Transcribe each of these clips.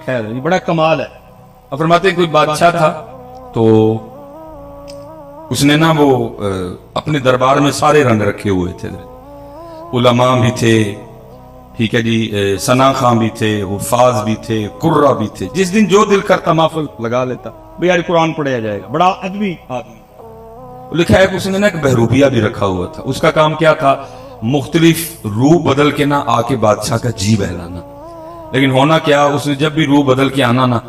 خیر یہ بڑا کمال ہے. اب فرماتے ہیں کوئی بادشاہ تھا تو اس نے نا وہ اپنے دربار میں سارے رنگ رکھے ہوئے تھے, علماء بھی تھے, ٹھیک ہے جی, ثنا خاں بھی تھے, حفاظ بھی تھے, قرہ بھی تھے. جس دن جو دل کرتا محفل لگا لیتا, بھئی یار قرآن پڑھایا جائے گا. بڑا ادبی آدمی. لکھا ہے کہ اس نے نا ایک بہروپیہ بھی رکھا ہوا تھا. اس کا کام کیا تھا, مختلف روح بدل کے نہ آ کے بادشاہ کا جی بہلانا. لیکن ہونا کیا, اس نے جب بھی روح بدل کے آنا نا,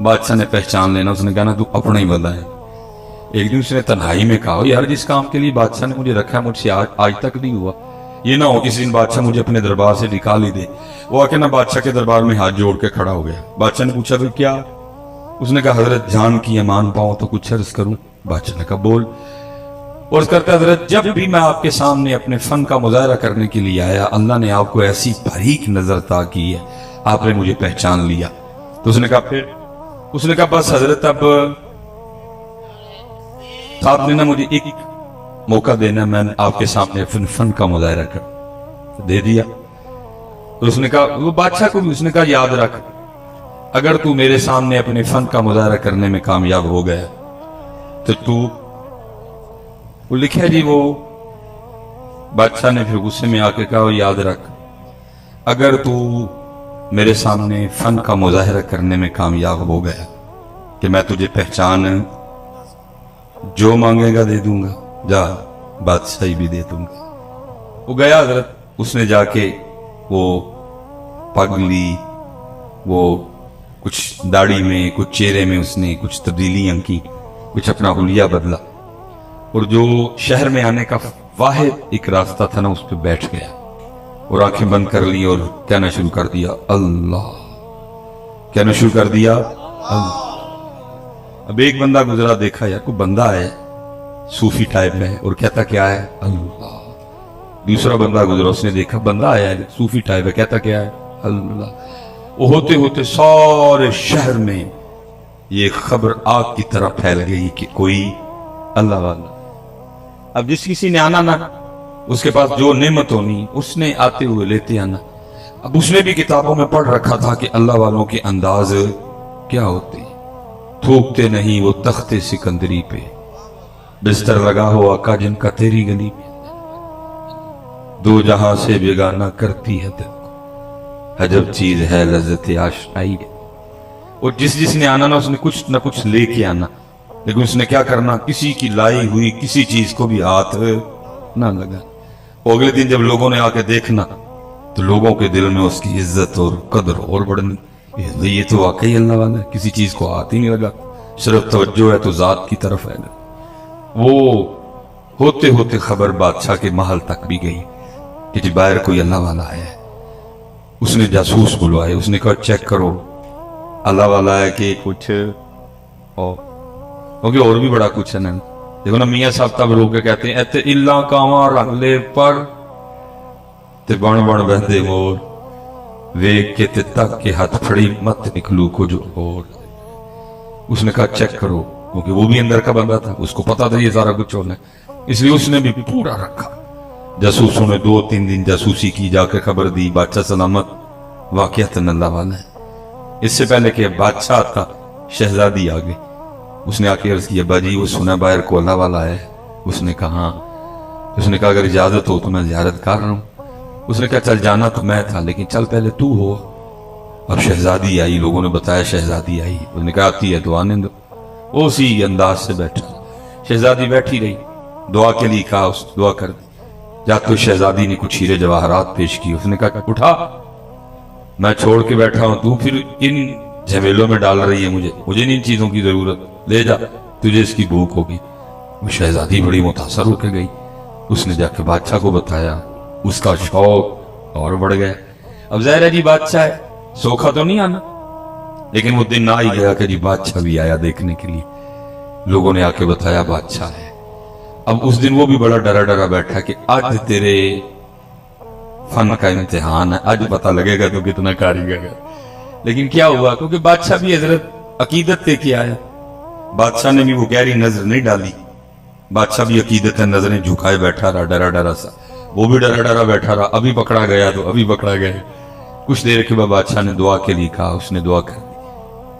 بادشاہ نے پہچان لینا. اس نے کہا نا تو اپنا ہی بندہ ہے. ایک دن اس نے تنہائی میں کہا, یار جس کام کے لیے بادشاہ نے مجھے رکھا ہے مجھ سے آج تک نہیں ہوا. یہ نہ ہو کسی دن بادشاہ مجھے اپنے دربار سے نکال ہی دے. وہ آ کے نا بادشاہ کے دربار میں ہاتھ جوڑ کے کھڑا ہو گیا. بادشاہ نے پوچھا پھر کیا؟ اس نے کہا حضرت جان کی امان پاؤں تو کچھ عرض کروں. بادشاہ نے کہا بول. اور کرتا حضرت جب بھی میں آپ کے سامنے اپنے فن کا مظاہرہ کرنے کے لیے آیا, اللہ نے آپ کو ایسی باریک نظر عطا کی ہے, آپ نے مجھے پہچان لیا. تو اس نے کہا پھر؟ اس نے کہا بس حضرت اب آپ نے نا مجھے ایک موقع دینا, میں نے آپ کے سامنے اپنے فن کا مظاہرہ کر دے دیا. تو اس نے کہا, وہ بادشاہ کو بھی اس نے کہا یاد رکھ, اگر تو میرے سامنے اپنے فن کا مظاہرہ کرنے میں کامیاب ہو گیا تو تو وہ لکھا جی, وہ بادشاہ نے پھر غصے میں آ کے کہا یاد رکھ, اگر تو میرے سامنے فن کا مظاہرہ کرنے میں کامیاب ہو گیا کہ میں تجھے پہچان جو مانگے گا دے دوں گا, جا بادشاہی بھی دے دوں گا. وہ گیا حضرت, اس نے جا کے وہ پگ لی, وہ کچھ داڑھی میں کچھ چہرے میں اس نے کچھ تبدیلیاں کی, کچھ اپنا حلیہ بدلا, اور جو شہر میں آنے کا واحد ایک راستہ تھا نا اس پہ بیٹھ گیا اور آنکھیں بند کر لی اور کہنا شروع کر دیا اللہ, کہنا شروع کر دیا اللہ. اب ایک بندہ گزرا, دیکھا یار کوئی بندہ ہے صوفی ٹائپ ہے اور کہتا کیا ہے اللہ. دوسرا بندہ گزرا, اس نے دیکھا بندہ آیا ہے صوفی ٹائپ ہے, کہتا کیا ہے اللہ. وہ ہوتے ہوتے سارے شہر میں یہ خبر آگ کی طرح پھیل گئی کہ کوئی اللہ والا. اب جس کسی نے آنا نا, اس کے پاس جو نعمت ہونی اس نے آتے ہوئے لیتے آنا. اب اس نے بھی کتابوں میں پڑھ رکھا تھا کہ اللہ والوں کے انداز کیا ہوتے, تھوکتے نہیں وہ تخت سکندری پہ, بستر لگا ہو آقا جن کا تیری گلی میں, دو جہاں سے بیگانہ کرتی ہے دل کو, عجب چیز ہے لذت آشنائی. اور جس نے آنا نا اس نے کچھ نہ کچھ لے کے آنا, لیکن اس نے کیا کرنا, کسی کی لائی ہوئی کسی چیز کو بھی ہاتھ نہ لگا. اگلے دن جب لوگوں نے آ کے دیکھنا تو لوگوں کے دل میں اس کی عزت اور قدر اور بڑھنی, یہ تو واقعی اللہ والا ہے, کسی چیز کو ہاتھ ہی نہیں لگا, صرف توجہ ہے تو ذات کی طرف ہے. وہ ہوتے ہوتے خبر بادشاہ کے محل تک بھی گئی کہ جی باہر کوئی اللہ والا ہے. اس نے جاسوس بلوائے, اس نے کہا چیک کرو اللہ والا ہے کہ کچھ اور, کیونکہ اور بھی بڑا کچھ ہے نا. دیکھو نا میاں صاحب تب رو کے کہتے ہیں ایتے اللہ کاواں رکھ لے پر تے بن بن بہدے مور, ویک کے تے تک کے ہاتھ پھڑی مت نکلو کو جو اور. اس نے کہا چیک کرو, کیونکہ وہ بھی اندر کا بندہ تھا, اس کو پتا تھا یہ سارا کچھ ہونا ہے, اس لیے اس نے بھی پورا رکھا. جاسوسوں نے 2-3 دن جاسوسی کی, جا کے خبر دی بادشاہ سلامت واقعتاً اللہ والا ہے. اس سے پہلے کہ بادشاہ تھا شہزادی آ گئی, اس نے آ کے عرض کی ابا جی وہ سنا باہر کو اللہ والا ہے. اس نے کہا ہاں. اس نے کہا اگر اجازت ہو تو میں زیارت کر رہا ہوں. اس نے کہا چل جانا تو میں تھا لیکن چل پہلے تو ہو. اب شہزادی آئی, لوگوں نے بتایا شہزادی آئی. اس نے کہا آتی ہے تو آنے دو. وہ اسی انداز سے بیٹھا, شہزادی بیٹھی رہی, دعا کے لیے کہا, اس دعا کر دی. جب تو شہزادی نے کچھ ہیرے جواہرات پیش کی. اس نے کہا اٹھا, میں چھوڑ کے بیٹھا ہوں, تو پھر ان جھمیلوں میں ڈال رہی ہے مجھے ان چیزوں کی ضرورت, لے جا تجھے اس کی بھوک ہوگی. وہ شہزادی بڑی متاثر ہو کے گئی. اس نے جا کے بادشاہ کو بتایا, اس کا شوق اور بڑھ گیا. اب ظاہر ہے جی بادشاہ ہے, سوکھا تو نہیں آنا, لیکن وہ دن آ ہی گیا کہ جی بادشاہ بھی آیا دیکھنے کے لیے. لوگوں نے آ کے بتایا بادشاہ ہے. اب اس دن وہ بھی بڑا ڈرا ڈرا بیٹھا کہ آج تیرے فن کا امتحان ہے, آج پتہ لگے گا تو کتنا کاریگر ہے. لیکن کیا ہوا, کیونکہ بادشاہ بھی حضرت عقیدت پہ کیا ہے, بادشاہ نے بھی وہ گہری نظر نہیں ڈالی. بادشاہ بھی عقیدت نظریں جھکائے بیٹھا رہا, ڈرا ڈرا سا. وہ بھی ڈرا ڈرا بیٹھا رہا, ابھی پکڑا گیا تو ابھی پکڑا گیا. کچھ دیر کے بعد بادشاہ نے دعا کے لیے کہا, اس نے دعا کر دی.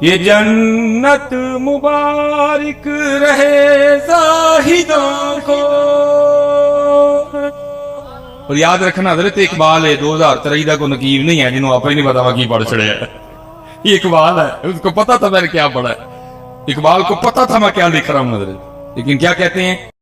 یہ جنت مبارک رہے زاہدوں کو. اور یاد رکھنا حضرت اقبال ہے 2023 کا کوئی نقیب نہیں ہے جنہوں آپ ہی نہیں پتا میں کی پڑھ چڑھے ہے. یہ اقبال ہے, اس کو پتا تھا میں نے کیا پڑھا ہے. اقبال کو پتا تھا میں کیا لکھ رہا ہوں حضرت, لیکن کیا کہتے ہیں